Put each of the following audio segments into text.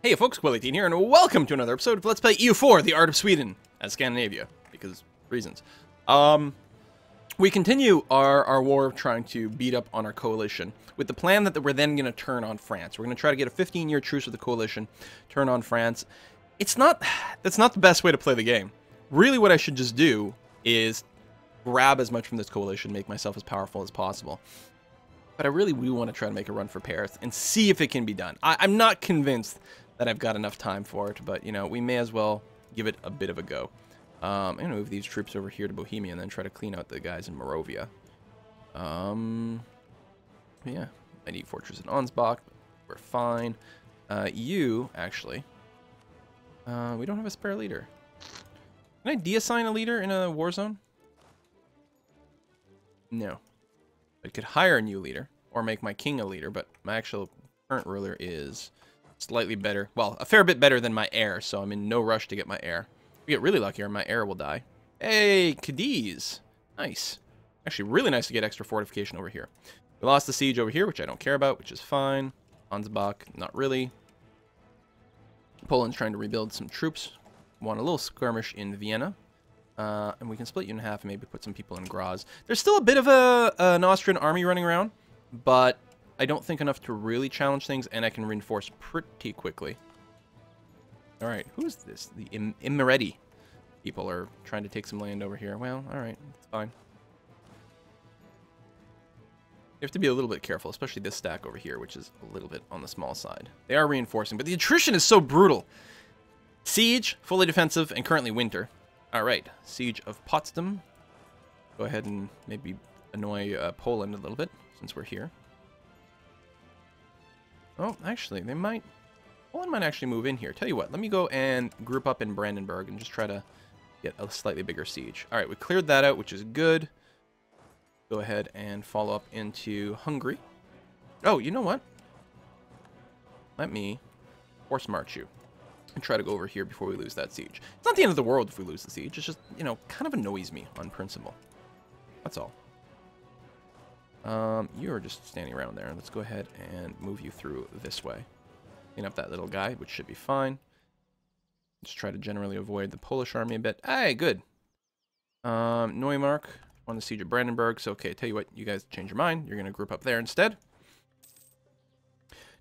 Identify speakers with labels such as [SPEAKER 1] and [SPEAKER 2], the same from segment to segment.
[SPEAKER 1] Hey folks, Quilly18 here, and welcome to another episode of Let's Play EU4, The Art of Sweden, as Scandinavia, because reasons. We continue our war of trying to beat up on our coalition, with the plan that we're then going to turn on France. We're going to try to get a 15-year truce with the coalition, turn on France. That's not the best way to play the game. Really what I should just do is grab as much from this coalition, make myself as powerful as possible. But I really do want to try to make a run for Paris and see if it can be done. I'm not convinced that I've got enough time for it, but, you know, we may as well give it a bit of a go. I'm going to move these troops over here to Bohemia and then try to clean out the guys in Moravia. Yeah, I need Fortress in Ansbach, but we're fine. Actually, we don't have a spare leader. Can I deassign a leader in a war zone? No. I could hire a new leader, or make my king a leader, but my actual current ruler is slightly better. Well, a fair bit better than my heir, so I'm in no rush to get my heir. If we get really lucky here, my heir will die. Hey, Cadiz. Nice. Actually, really nice to get extra fortification over here. We lost the siege over here, which I don't care about, which is fine. Ansbach, not really. Poland's trying to rebuild some troops. Want a little skirmish in Vienna. And we can split you in half and maybe put some people in Graz. There's still a bit of an Austrian army running around, but I don't think enough to really challenge things, and I can reinforce pretty quickly. All right, who is this? The Imereti people are trying to take some land over here. Well, all right, it's fine. You have to be a little bit careful, especially this stack over here, which is a little bit on the small side. They are reinforcing, but the attrition is so brutal. Siege, fully defensive, and currently winter. All right, Siege of Potsdam. Go ahead and maybe annoy Poland a little bit, since we're here. Oh, actually, Poland might actually move in here. Tell you what, let me go and group up in Brandenburg and just try to get a slightly bigger siege. All right, we cleared that out, which is good. Go ahead and follow up into Hungary. Oh, you know what? Let me force march you and try to go over here before we lose that siege. It's not the end of the world if we lose the siege. It's just, you know, kind of annoys me on principle. That's all. You are just standing around there. Let's go ahead and move you through this way. Clean up that little guy, which should be fine. Just try to generally avoid the Polish army a bit. Hey, good. Neumark won the siege of Brandenburg. So, okay, tell you what, you guys change your mind. You're going to group up there instead.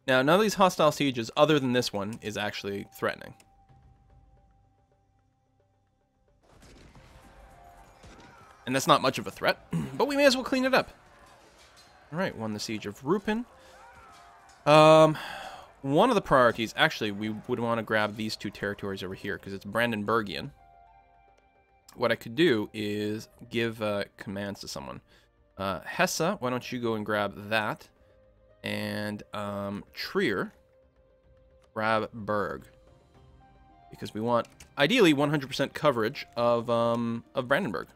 [SPEAKER 1] Now, none of these hostile sieges, other than this one, is actually threatening. And that's not much of a threat, but we may as well clean it up. All right, won the siege of Rupin. One of the priorities, actually, we would want to grab these two territories over here because it's Brandenburgian. What I could do is give commands to someone. Hesse, why don't you go and grab that? And Trier, grab Berg. Because we want, ideally, 100% coverage of Brandenburg.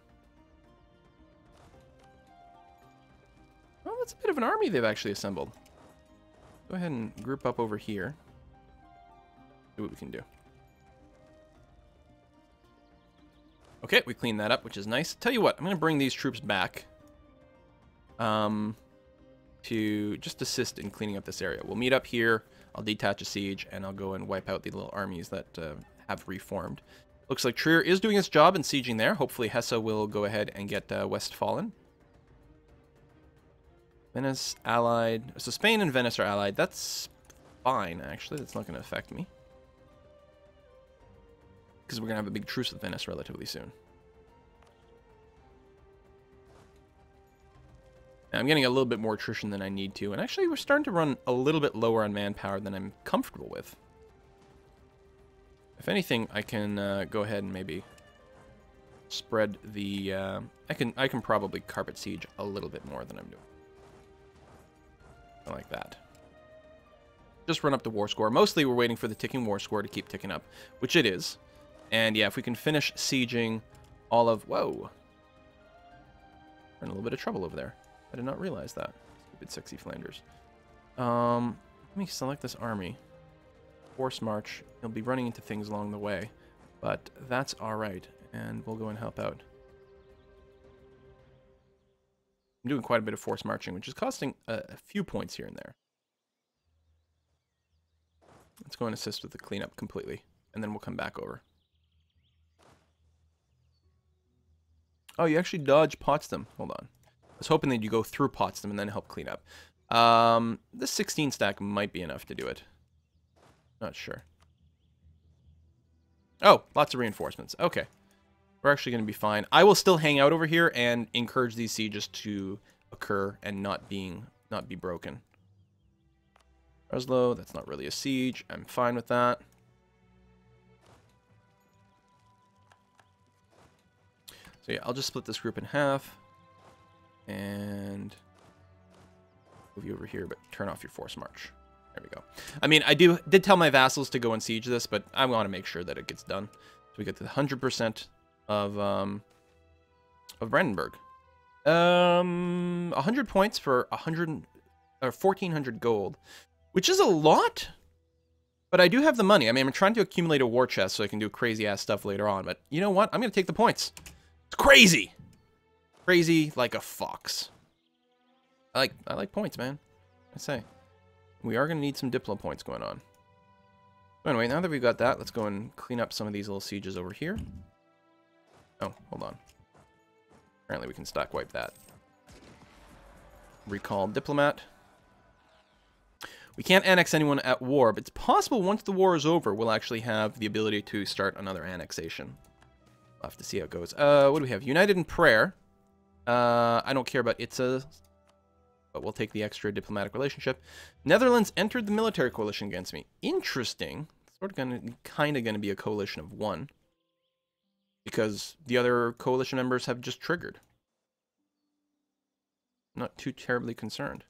[SPEAKER 1] Well, that's a bit of an army they've actually assembled. Go ahead and group up over here. See what we can do. Okay, we cleaned that up, which is nice. Tell you what, I'm going to bring these troops back to just assist in cleaning up this area. We'll meet up here. I'll detach a siege, and I'll go and wipe out the little armies that have reformed. Looks like Trier is doing its job in sieging there. Hopefully Hesse will go ahead and get Westfalen. Venice allied. So Spain and Venice are allied. That's fine, actually. That's not going to affect me. Because we're going to have a big truce with Venice relatively soon. Now, I'm getting a little bit more attrition than I need to. And actually, we're starting to run a little bit lower on manpower than I'm comfortable with. If anything, I can go ahead and maybe spread the... I can probably carpet siege a little bit more than I'm doing. Like that. Just run up the war score. Mostly we're waiting for the ticking war score to keep ticking up, which it is. And yeah, if we can finish sieging all of... Whoa. We're in a little bit of trouble over there. I did not realize that. Stupid sexy Flanders. Let me select this army. Force march. He'll be running into things along the way, but that's alright. And we'll go and help out. I'm doing quite a bit of force marching, which is costing a few points here and there. Let's go and assist with the cleanup completely, and then we'll come back over. Oh, you actually dodge Potsdam. Hold on. I was hoping that you go through Potsdam and then help clean up. This 16 stack might be enough to do it. Not sure. Oh, lots of reinforcements. Okay. We're actually going to be fine. I will still hang out over here and encourage these sieges to occur and not be broken. Breslau, that's not really a siege. I'm fine with that. So yeah, I'll just split this group in half. And move you over here, but turn off your force march. There we go. I mean, I did tell my vassals to go and siege this, but I want to make sure that it gets done. So we get to the 100% of Brandenburg. 100 points for 1,400 gold, which is a lot. But I do have the money. I mean, I'm trying to accumulate a war chest so I can do crazy ass stuff later on. But you know what? I'm gonna take the points. It's crazy, crazy like a fox. I like points, man. I say. We are going to need some Diplo points going on. Anyway, now that we've got that, let's go and clean up some of these little sieges over here. Oh, hold on. Apparently we can stack wipe that. Recall diplomat. We can't annex anyone at war, but it's possible once the war is over, we'll actually have the ability to start another annexation. We'll have to see how it goes. What do we have? United in Prayer. I don't care about ITSA, but we'll take the extra diplomatic relationship. Netherlands entered the military coalition against me. Interesting. Sort of kind of going to be a coalition of one. Because the other coalition members have just triggered. Not too terribly concerned.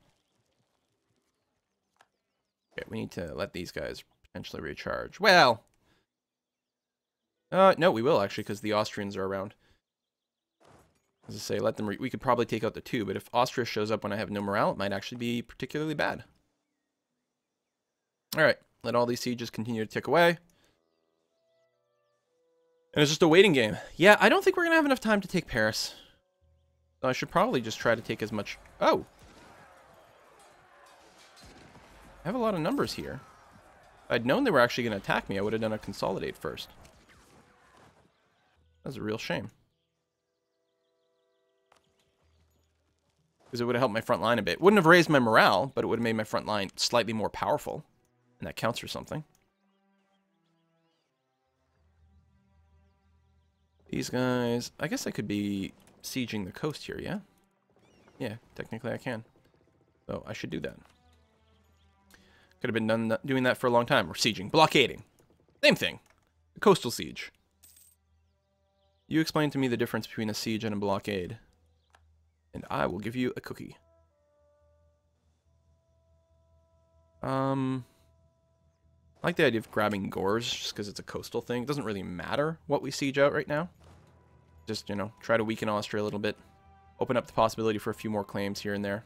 [SPEAKER 1] Okay, we need to let these guys potentially recharge. Well, no, we will actually, because the Austrians are around. As I say, let them. We could probably take out the two, but if Austria shows up when I have no morale, it might actually be particularly bad. All right, let all these sieges continue to tick away. And it's just a waiting game. Yeah, I don't think we're going to have enough time to take Paris. So I should probably just try to take as much... Oh! I have a lot of numbers here. If I'd known they were actually going to attack me, I would have done a consolidate first. That's a real shame. Because it would have helped my front line a bit. Wouldn't have raised my morale, but it would have made my front line slightly more powerful. And that counts for something. These guys... I guess I could be sieging the coast here, yeah? Yeah, technically I can. So I should do that. Could have been doing that for a long time. Or sieging. Blockading. Same thing. A coastal siege. You explain to me the difference between a siege and a blockade. And I will give you a cookie. I like the idea of grabbing Gors just because it's a coastal thing. It doesn't really matter what we siege out right now. Just, you know, try to weaken Austria a little bit. Open up the possibility for a few more claims here and there.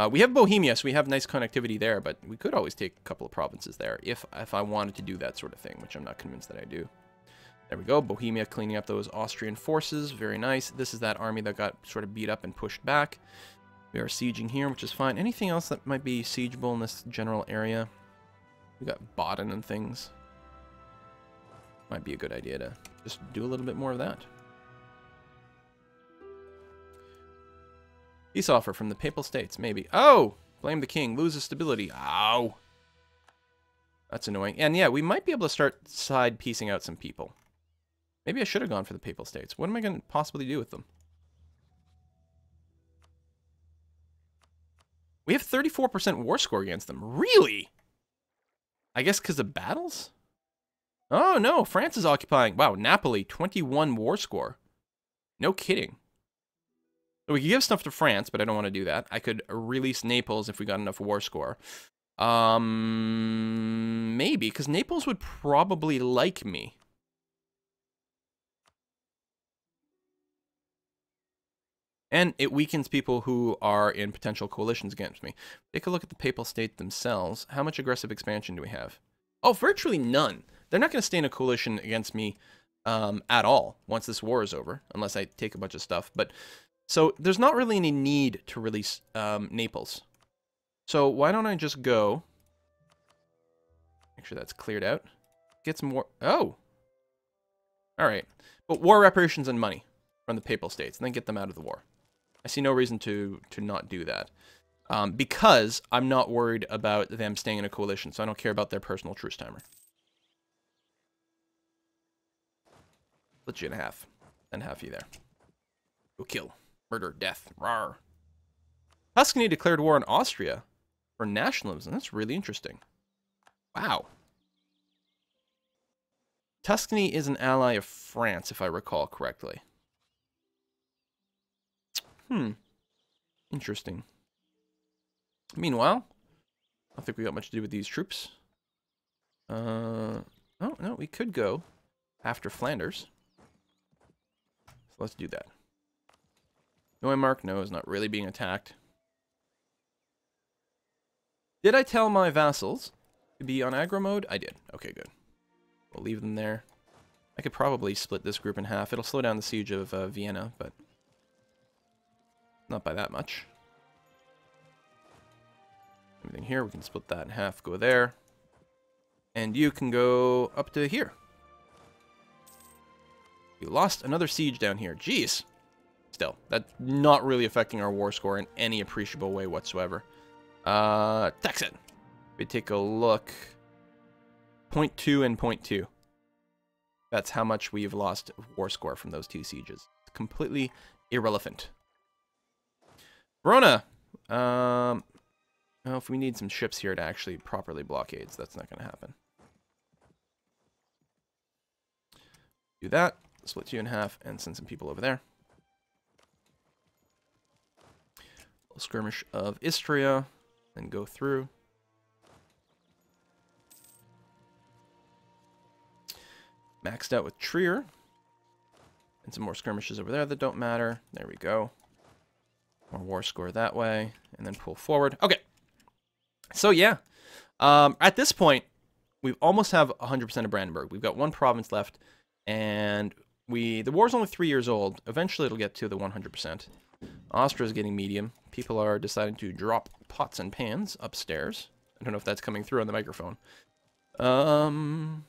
[SPEAKER 1] We have Bohemia, so we have nice connectivity there, but we could always take a couple of provinces there if I wanted to do that sort of thing, which I'm not convinced that I do. There we go. Bohemia cleaning up those Austrian forces. Very nice. This is that army that got sort of beat up and pushed back. We are sieging here, which is fine. Anything else that might be siegeable in this general area? We got Baden and things. Might be a good idea to just do a little bit more of that. Peace offer from the Papal States, maybe. Oh! Blame the king. Loses stability. Ow! That's annoying. And yeah, we might be able to start side piecing out some people. Maybe I should have gone for the Papal States. What am I going to possibly do with them? We have 34% war score against them. Really? I guess because of battles? Oh, no. France is occupying. Wow, Napoli, 21 war score. No kidding. So we could give stuff to France, but I don't want to do that. I could release Naples if we got enough war score. Maybe, because Naples would probably like me. And it weakens people who are in potential coalitions against me. Take a look at the Papal State themselves. How much aggressive expansion do we have? Oh, virtually none. They're not going to stay in a coalition against me at all once this war is over, unless I take a bunch of stuff. But so there's not really any need to release Naples. So why don't I just go Make sure that's cleared out. Get some more. Oh! Alright. But war reparations and money from the Papal States, and then get them out of the war. I see no reason to not do that. Because I'm not worried about them staying in a coalition, so I don't care about their personal truce timer. Split you in half. And half you there. Go kill. Murder. Death. Rawr. Tuscany declared war on Austria for nationalism. That's really interesting. Wow. Tuscany is an ally of France, if I recall correctly. Interesting. Meanwhile, I don't think we got much to do with these troops. Oh, no, we could go after Flanders. So let's do that. Neumark, no, is not really being attacked. Did I tell my vassals to be on aggro mode? I did. Okay, good. We'll leave them there. I could probably split this group in half. It'll slow down the siege of Vienna, but not by that much. Everything here, we can split that in half, go there. And you can go up to here. We lost another siege down here. Jeez. Still, that's not really affecting our war score in any appreciable way whatsoever. Texan. We take a look. 0.2 and 0.2. That's how much we've lost war score from those two sieges. Completely irrelevant. Verona. Well, if we need some ships here to actually properly blockades, that's not going to happen. Do that. Split you in half and send some people over there. A little skirmish of Istria. Then go through. Maxed out with Trier. And some more skirmishes over there that don't matter. There we go. More war score that way. And then pull forward. Okay. So, yeah. At this point, we almost have 100% of Brandenburg. We've got one province left. And the war's only 3 years old. Eventually, it'll get to the 100%. Austria's getting medium. People are deciding to drop pots and pans upstairs. I don't know if that's coming through on the microphone. Do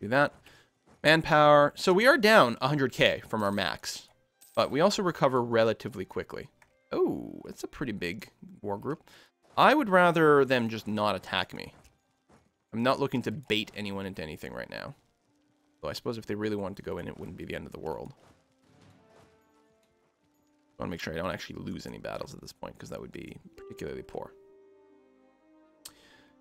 [SPEAKER 1] that. Manpower. So we are down 100k from our max. But we also recover relatively quickly. Oh, that's a pretty big war group. I would rather them just not attack me. I'm not looking to bait anyone into anything right now. So I suppose if they really wanted to go in, it wouldn't be the end of the world. I want to make sure I don't actually lose any battles at this point, because that would be particularly poor.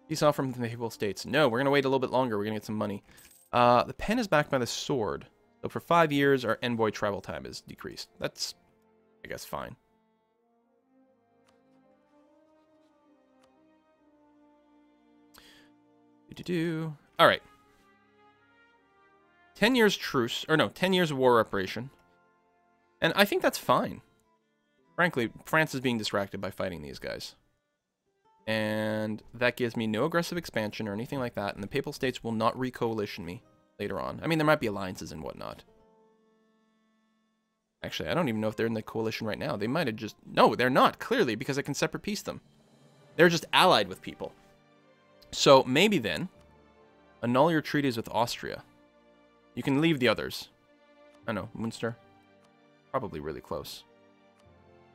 [SPEAKER 1] Peace off from the Papal States. No, we're going to wait a little bit longer. We're going to get some money. The pen is backed by the sword. So for 5 years, our envoy travel time is decreased. That's, I guess, fine. All right. 10 years truce, or no, 10 years of war reparation. And I think that's fine. Frankly, France is being distracted by fighting these guys. And that gives me no aggressive expansion or anything like that, and the Papal States will not re-coalition me later on. I mean, there might be alliances and whatnot. Actually, I don't even know if they're in the coalition right now. They might have just... No, they're not, clearly, because I can separate peace them. They're just allied with people. So, maybe then, annul your treaties with Austria. You can leave the others. I know, Munster. Probably really close.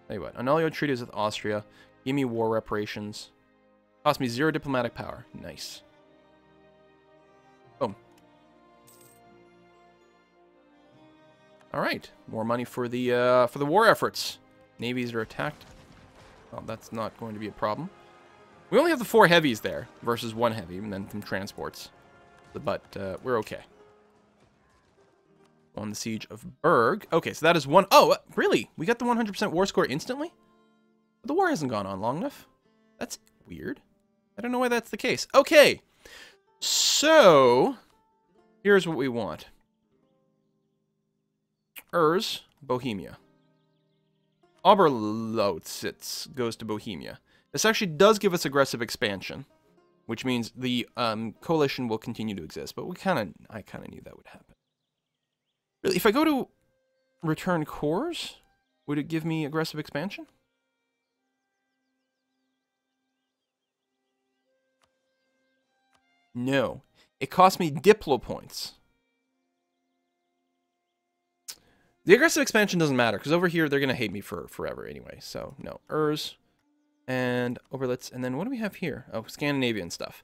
[SPEAKER 1] Tell you what, annul your treaties with Austria. Give me war reparations. Cost me 0 diplomatic power. Nice. Boom. All right, more money for the war efforts. Navies are attacked. Well, that's not going to be a problem. We only have the 4 heavies there versus 1 heavy, and then some transports. But we're okay. On the siege of Berg. Okay, so that is one. Oh, really? We got the 100% war score instantly? The war hasn't gone on long enough. That's weird. I don't know why that's the case. Okay. So, here's what we want. Bohemia. Oberlausitz goes to Bohemia. This actually does give us aggressive expansion, which means the coalition will continue to exist. But I kind of knew that would happen. Really, if I go to return cores, would it give me aggressive expansion? No. It cost me Diplo points. The aggressive expansion doesn't matter, because over here, they're going to hate me for forever anyway. So, no. Urs. And Oberlitz. And then what do we have here? Oh, Scandinavian stuff.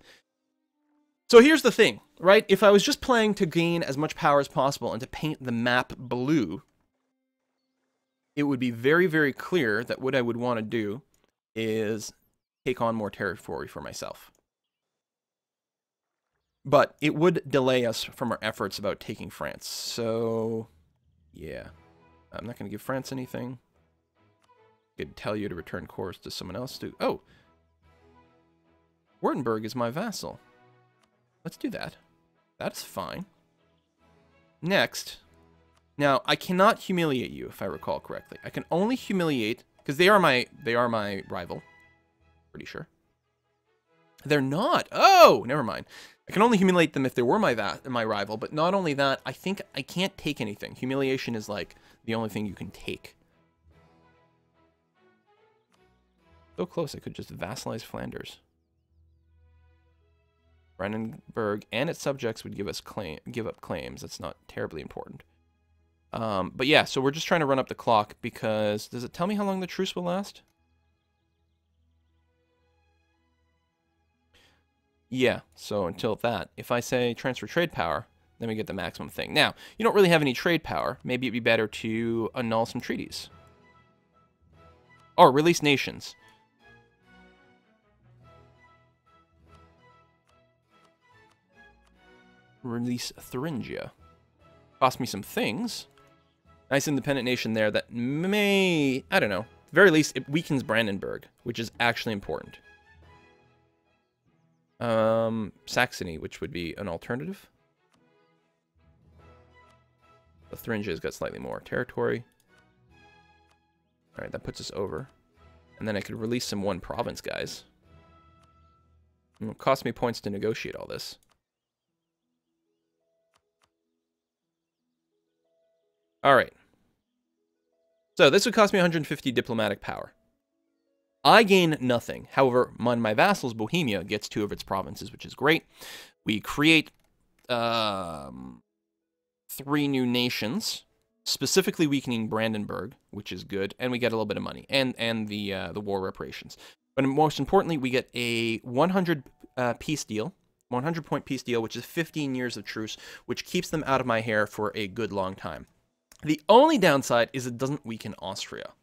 [SPEAKER 1] So here's the thing, right? If I was just playing to gain as much power as possible and to paint the map blue, it would be very, very clear that what I would want to do is take on more territory for myself. But it would delay us from our efforts about taking France. So, yeah. I'm not going to give France anything. I could tell you to return cores to someone else. Oh! Württemberg is my vassal. Let's do that. That's fine. Next. Now, I cannot humiliate you, if I recall correctly. I can only humiliate, because they are my rival. Pretty sure. They're not. Oh, never mind. I can only humiliate them if they were my rival, but not only that, I think I can't take anything. Humiliation is like the only thing you can take. So close, I could just vassalize Flanders. Brandenburg and its subjects would give up claims. That's not terribly important. But yeah, so we're just trying to run up the clock because does it tell me how long the truce will last? Yeah, so until that. If I say transfer trade power, then we get the maximum thing. Now, you don't really have any trade power. Maybe it'd be better to annul some treaties. Or release nations. Release Thuringia. Cost me some things. Nice independent nation there that may, I don't know, at the very least, it weakens Brandenburg, which is actually important. Saxony, which would be an alternative. The Thuringia's got slightly more territory. Alright, that puts us over. And then I could release some one province guys. It'll cost me points to negotiate all this. Alright. So this would cost me 150 diplomatic power. I gain nothing. However, my vassals, Bohemia, gets 2 of its provinces, which is great. We create 3 new nations, specifically weakening Brandenburg, which is good, and we get a little bit of money, and the war reparations. But most importantly, we get a 100 peace deal, 100-point peace deal, which is 15 years of truce, which keeps them out of my hair for a good long time. The only downside is it doesn't weaken Austria,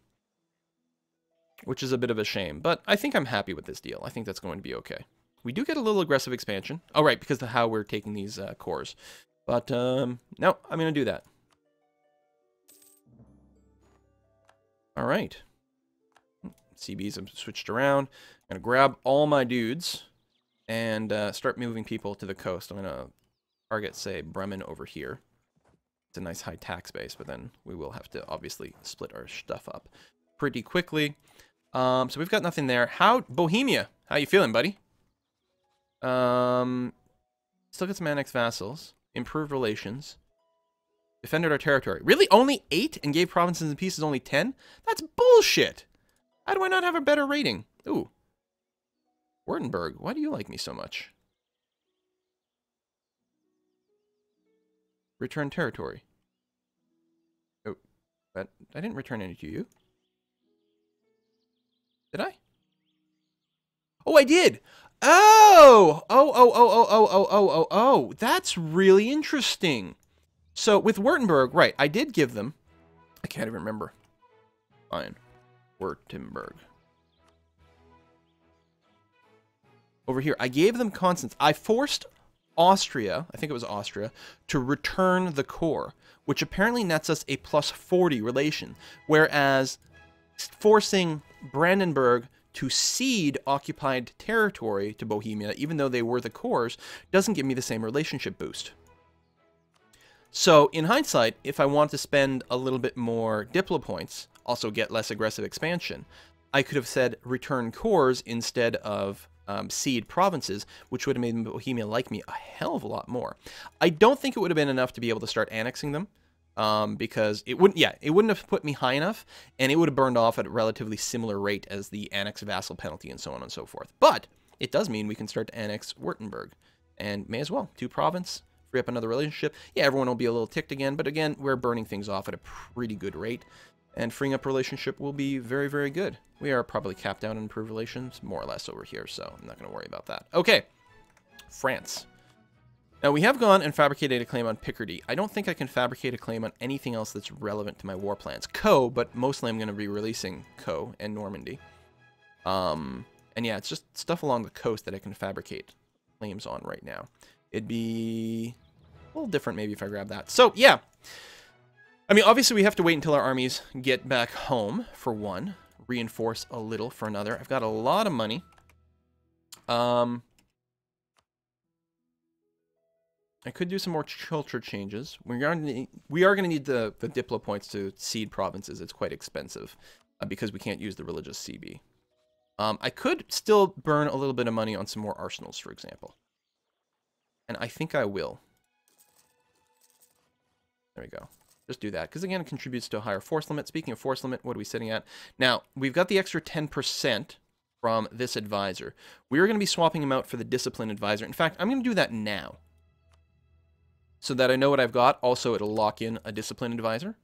[SPEAKER 1] which is a bit of a shame. But I think I'm happy with this deal. I think that's going to be okay. We do get a little aggressive expansion. Oh, right, because of how we're taking these cores. But, no, I'm going to do that. All right. CBs have switched around. I'm going to grab all my dudes and start moving people to the coast. I'm going to target, say, Bremen over here. It's a nice high tax base, but then we will have to obviously split our stuff up pretty quickly. So we've got nothing there. Bohemia, how you feeling, buddy? Still got some annexed vassals. Improved relations. Defended our territory. Really? Only 8 and gave provinces and pieces only 10? That's bullshit. How do I not have a better rating? Ooh. Württemberg, why do you like me so much? Return territory. Oh, but I didn't return any to you. Did I? Oh, I did. Oh. That's really interesting. So with Württemberg, right, I did give them. I can't even remember. Fine. Württemberg. Over here, I gave them constants. I forced Austria, I think it was Austria, to return the core, which apparently nets us a +40 relation, whereas forcing Brandenburg to cede occupied territory to Bohemia, even though they were the cores, doesn't give me the same relationship boost. So, in hindsight, if I want to spend a little bit more Diplo points, also get less aggressive expansion, I could have said return cores instead of cede provinces, which would have made Bohemia like me a hell of a lot more. I don't think it would have been enough to be able to start annexing them, because it wouldn't have put me high enough, and it would have burned off at a relatively similar rate as the annex vassal penalty and so on and so forth. But it does mean we can start to annex Württemberg, and may as well. 2 province, free up another relationship. Yeah, everyone will be a little ticked again, but again, we're burning things off at a pretty good rate, and freeing up relationship will be very, very good. We are probably capped out on improved relations, more or less over here, so I'm not going to worry about that. Okay, France. Now, we have gone and fabricated a claim on Picardy. I don't think I can fabricate a claim on anything else that's relevant to my war plans. Co, but mostly I'm going to be releasing Co and Normandy. And yeah, it's just stuff along the coast that I can fabricate claims on right now. It'd be a little different maybe if I grab that. So, yeah. I mean, obviously we have to wait until our armies get back home, for one. Reinforce a little for another. I've got a lot of money. I could do some more culture changes. We are going to need the Diplo points to cede provinces. It's quite expensive because we can't use the religious CB. I could still burn a little bit of money on some more arsenals, for example. And I think I will. There we go. Just do that. Because, again, it contributes to a higher force limit. Speaking of force limit, what are we sitting at? Now, we've got the extra 10% from this advisor. We're going to be swapping him out for the discipline advisor. In fact, I'm going to do that now, so that I know what I've got. Also, it'll lock in a discipline advisor.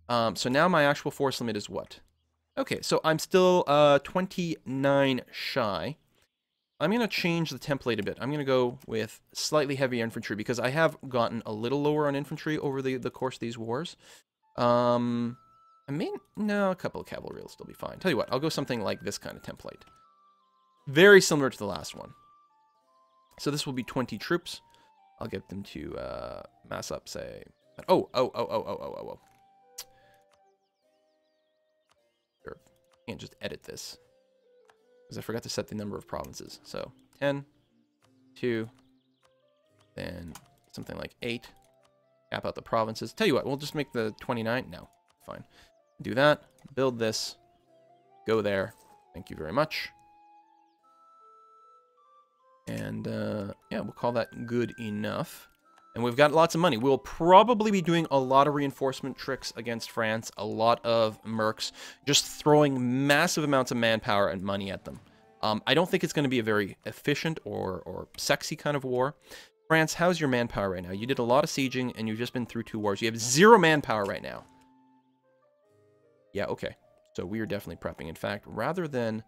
[SPEAKER 1] So now my actual force limit is what? Okay, so I'm still 29 shy. I'm going to change the template a bit. I'm going to go with slightly heavy infantry because I have gotten a little lower on infantry over the course of these wars. I mean, no, a couple of cavalry will still be fine. Tell you what, I'll go something like this kind of template. Very similar to the last one. So this will be 20 troops. I'll get them to mass up, say... Oh. Sure. Can't just edit this, because I forgot to set the number of provinces. So 10, 2, then something like 8. Cap out the provinces. Tell you what, we'll just make the 29. No, fine. Do that. Build this. Go there. Thank you very much. And, yeah, we'll call that good enough. And we've got lots of money. We'll probably be doing a lot of reinforcement tricks against France, a lot of mercs, just throwing massive amounts of manpower and money at them. I don't think it's going to be a very efficient or sexy kind of war. France, how's your manpower right now? You did a lot of sieging, and you've just been through 2 wars. You have 0 manpower right now. Yeah, okay. So we are definitely prepping. In fact, rather than...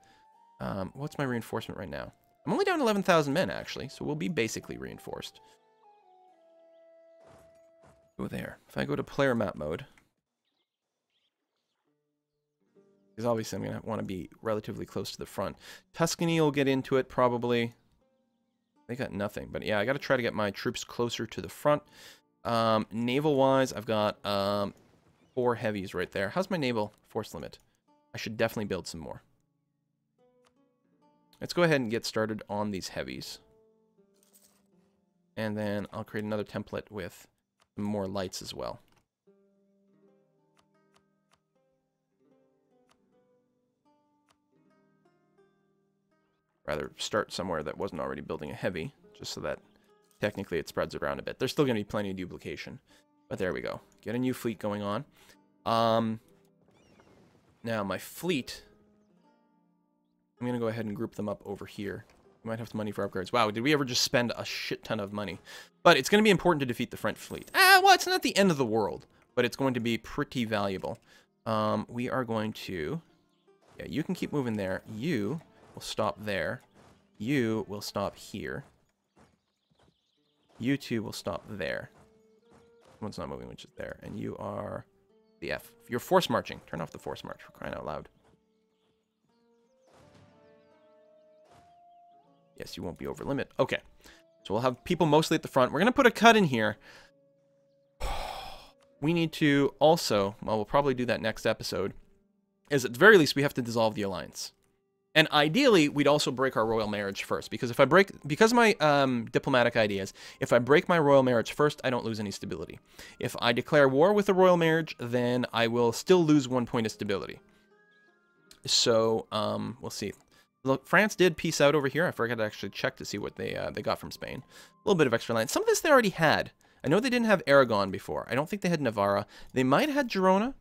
[SPEAKER 1] what's my reinforcement right now? I'm only down 11,000 men, actually, so we'll be basically reinforced. Go there. If I go to player map mode, because obviously I'm going to want to be relatively close to the front. Tuscany will get into it, probably. They got nothing, but yeah, I got to try to get my troops closer to the front. Naval-wise, I've got 4 heavies right there. How's my naval force limit? I should definitely build some more. Let's go ahead and get started on these heavies. And then I'll create another template with some more lights as well. Rather start somewhere that wasn't already building a heavy, just so that technically it spreads around a bit. There's still going to be plenty of duplication. But there we go. Get a new fleet going on. Now my fleet... I'm going to go ahead and group them up over here. We might have some money for upgrades. Wow, did we ever just spend a shit ton of money? But it's going to be important to defeat the French fleet. Well, it's not the end of the world, but it's going to be pretty valuable. We are going to... Yeah, you can keep moving there. You will stop there. You will stop here. You two will stop there. One's not moving, which is there. And you are the F. You're force marching. Turn off the force march, for crying out loud. Yes, you won't be over limit. Okay. So we'll have people mostly at the front. We're going to put a cut in here. We need to also, well, we'll probably do that next episode, is at the very least we have to dissolve the alliance. And ideally, we'd also break our royal marriage first. Because if I break, because of my diplomatic ideas, if I break my royal marriage first, I don't lose any stability. If I declare war with a royal marriage, then I will still lose 1 point of stability. So, we'll see. Look, France did peace out over here. I forgot to actually check to see what they got from Spain. A little bit of extra land. Some of this they already had. I know they didn't have Aragon before. I don't think they had Navarra. They might have had Girona.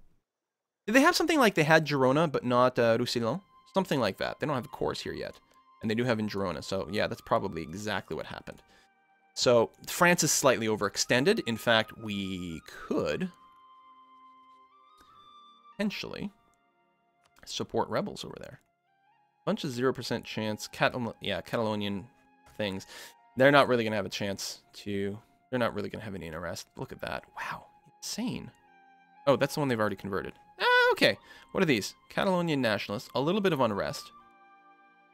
[SPEAKER 1] Did they have something like they had Girona, but not Roussillon? Something like that. They don't have a course here yet. And they do have in Girona. So, yeah, that's probably exactly what happened. So France is slightly overextended. In fact, we could potentially support rebels over there. Bunch of 0% chance. Catalonian things. They're not really going to have a chance to... They're not really going to have any interest. Look at that. Wow. Insane. Oh, that's the one they've already converted. Okay. What are these? Catalonian nationalists. A little bit of unrest.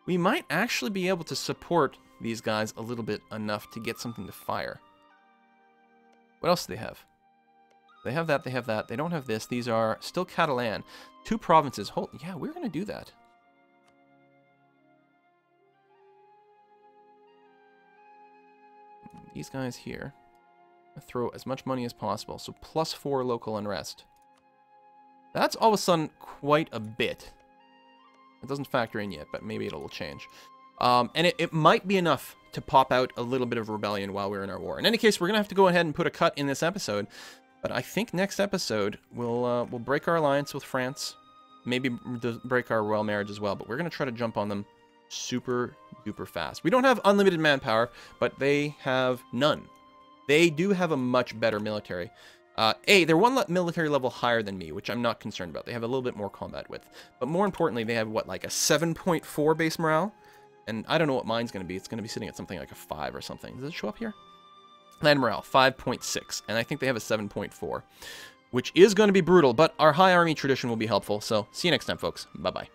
[SPEAKER 1] We might actually be able to support these guys a little bit enough to get something to fire. What else do they have? They have that, they have that. They don't have this. These are still Catalan. 2 provinces. Yeah, we're going to do that. These guys here. Throw as much money as possible. So +4 local unrest. That's all of a sudden quite a bit. It doesn't factor in yet, but maybe it'll change. And it might be enough to pop out a little bit of rebellion while we're in our war. In any case, we're going to have to go ahead and put a cut in this episode. But I think next episode, we'll break our alliance with France. Maybe break our royal marriage as well. But we're going to try to jump on them super duper fast. We don't have unlimited manpower, but they have none. They do have a much better military. They're one military level higher than me, which I'm not concerned about. They have a little bit more combat width. But more importantly, they have, what, like a 7.4 base morale? And I don't know what mine's going to be. It's going to be sitting at something like a 5 or something. Does it show up here? Land morale, 5.6. And I think they have a 7.4, which is going to be brutal. But our high army tradition will be helpful. So see you next time, folks. Bye-bye.